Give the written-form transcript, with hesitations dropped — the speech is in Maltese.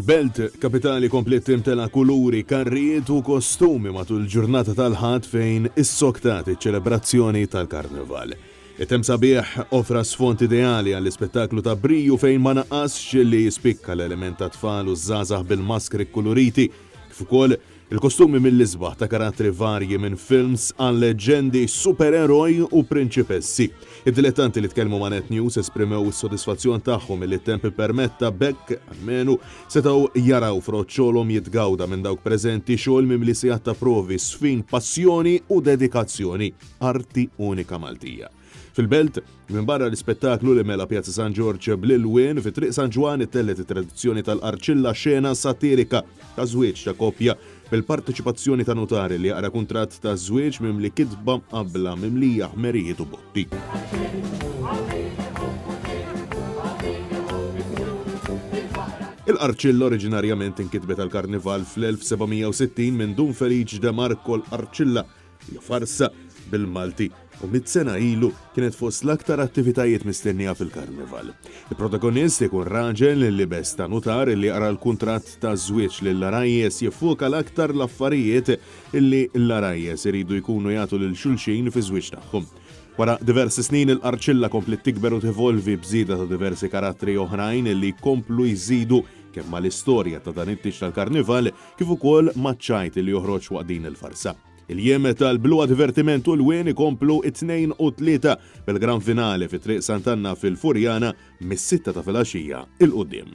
Il-Belt, kapitali komplet timtela kuluri, karrijiet u kostumi matul il-ġurnata tal-ħadd fejn is-soktat iċ-ċelebrazzjoni tal-Karnival. It-tem sabiħ offra sfond ideali għall-ispettaklu ta' briju fejn ma naqasx li jispikka l-element ta' tfal u żgħażagħ bil-maskri koloriti, kif ukoll il-kostumi mill-isbaħ ta' karattri varji minn films għal leġendi, supereroj u prinċipessi. Id-dilettanti li tkellmu ma' Net News esprimew is-sodisfazzjon tagħhom li t-temp permetta bekk almenu setgħu jaraw froċċolhom jitgawda minn dawk preżenti xogħol mimli sigħat ta' provi, sfin, passjoni u dedikazzjoni, arti unika Maltija. Fil-Belt, minn barra l-ispettaklu li mela Pjazza San Giorgio bl-Ilwien fi Triq San Ġwan ittellet it-tradizzjoni tal-Arċilla xena satirika ta' żwieġ ta' koppja bil-parteċipazzjoni ta' notari li jaqra kuntratt ta' żwieġ mimli kitba qabla mimlija ħmerijiet u botti. Il-Arċilla oriġinarjament inkitbet għal-Karnival fl-1760 minn Dun Feliċ de Marco l-Arċilla li farsa bil-Malti u mit-sena ilu kienet fost l-aktar attivitajiet mistennija fil-Karnival. Il-protagonist ikun raġel li bes ta' notar li jaqra l-kuntratt ta' żwieġ li l-arajjes jiffoka l-aktar l-affarijiet illi l-arajjes iridu jkunu jagħtu lil xulxin fi żwieġ tagħhom. Wara diversi snin il-Arċilla komplet tikber u tevolvi bżida ta' diversi karattri oħrajn illi komplu jżidu kemm mal-istorja ta' dan it-tix tal-Karnival kif ukoll maċċajt li joħroġ waqt din il-farsa. Il-jiem tal-Blu Divertiment u l-Wien ikomplu 2 u 3 bil-gran finale fi Triq Sant'Anna fil-Furjana mis-6 ta' filgħaxija il-qudiem.